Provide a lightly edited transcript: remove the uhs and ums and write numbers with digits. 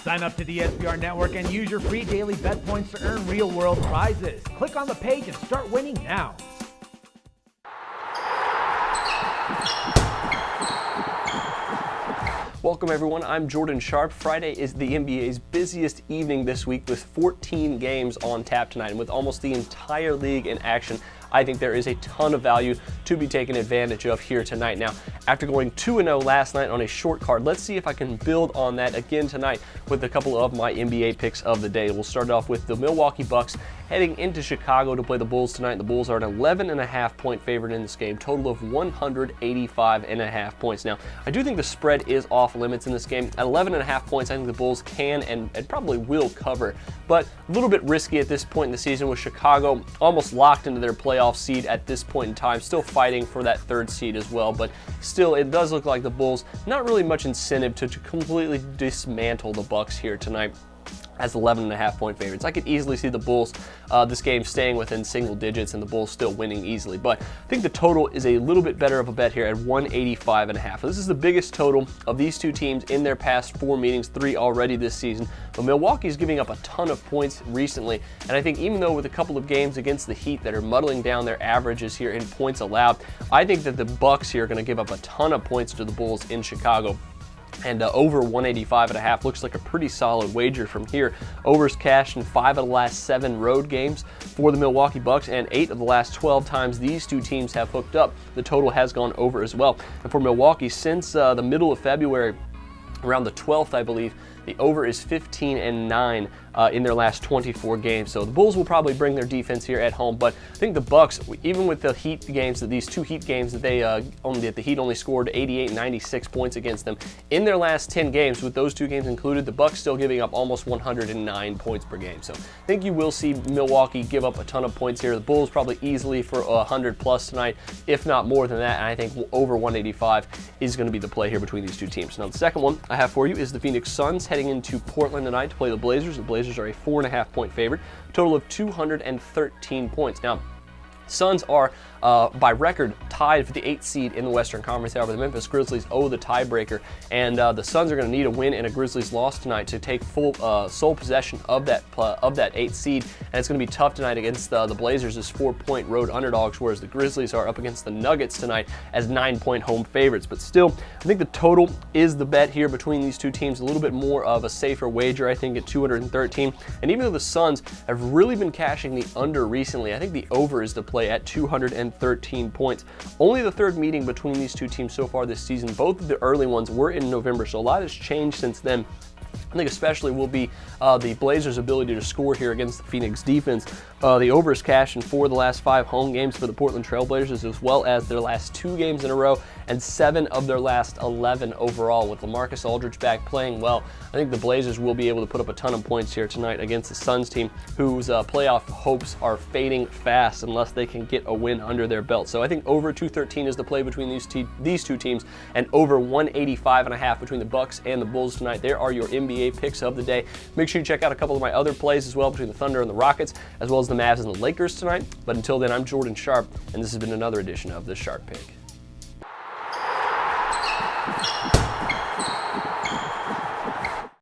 Sign up to the SBR Network and use your free daily bet points to earn real-world prizes. Click on the page and start winning now. Welcome everyone, I'm Jordan Sharp. Friday is the NBA's busiest evening this week with 14 games on tap tonight, and with almost the entire league in action, I think there is a ton of value to be taken advantage of here tonight. Now, after going 2-0 last night on a short card, let's see if I can build on that again tonight with a couple of my NBA picks of the day. We'll start off with the Milwaukee Bucks heading into Chicago to play the Bulls tonight. The Bulls are an 11.5 point favorite in this game, total of 185.5 points. Now, I do think the spread is off limits in this game. At 11.5 points, I think the Bulls can and probably will cover, but a little bit risky at this point in the season with Chicago almost locked into their playoff seed at this point in time, still fighting for that third seed as well, but still it does look like the Bulls not really much incentive to completely dismantle the Bucks here tonight as 11.5 point favorites. I could easily see the Bulls, this game staying within single digits and the Bulls still winning easily, but I think the total is a little bit better of a bet here at 185.5. This is the biggest total of these two teams in their past 4 meetings, 3 already this season, but Milwaukee's giving up a ton of points recently, and I think even though with a couple of games against the Heat that are muddling down their averages here in points allowed, I think that the Bucks here are going to give up a ton of points to the Bulls in Chicago. And over 185.5 looks like a pretty solid wager from here. Overs cashed in 5 of the last 7 road games for the Milwaukee Bucks, and 8 of the last 12 times these two teams have hooked up, the total has gone over as well. And for Milwaukee, since the middle of February, around the 12th, I believe, the over is 15-9 in their last 24 games. So the Bulls will probably bring their defense here at home, but I think the Bucks, even with the Heat games, these 2 Heat games that the Heat only scored 88 and 96 points against them in their last 10 games, with those 2 games included, the Bucks still giving up almost 109 points per game. So I think you will see Milwaukee give up a ton of points here. The Bulls probably easily for 100 plus tonight, if not more than that, and I think over 185 is going to be the play here between these 2 teams. Now the second one I have for you is the Phoenix Suns heading into Portland tonight to play the Blazers. The Blazers are a 4.5 point favorite, total of 213 points. Now, Suns are, by record, tied for the 8th seed in the Western Conference. However, the Memphis Grizzlies owe the tiebreaker, and the Suns are going to need a win and a Grizzlies loss tonight to take full sole possession of that 8th seed, and it's going to be tough tonight against the Blazers as 4-point road underdogs, whereas the Grizzlies are up against the Nuggets tonight as 9-point home favorites. But still, I think the total is the bet here between these 2 teams, a little bit more of a safer wager, I think, at 213. And even though the Suns have really been cashing the under recently, I think the over is the play at 213 points. Only the 3rd meeting between these 2 teams so far this season. Both of the early ones were in November, so a lot has changed since then. I think especially will be the Blazers' ability to score here against the Phoenix defense. The overs cashed in 4 of the last 5 home games for the Portland Trail Blazers, as well as their last 2 games in a row and 7 of their last 11 overall. With LaMarcus Aldridge back playing well, I think the Blazers will be able to put up a ton of points here tonight against the Suns team, whose playoff hopes are fading fast unless they can get a win under their belt. So I think over 213 is the play between these 2 teams, and over 185.5 between the Bucks and the Bulls tonight. There are your NBA picks of the day. Make sure you check out a couple of my other plays as well between the Thunder and the Rockets, as well as the Mavs and the Lakers tonight. But until then, I'm Jordan Sharp, and this has been another edition of The Sharp Pick.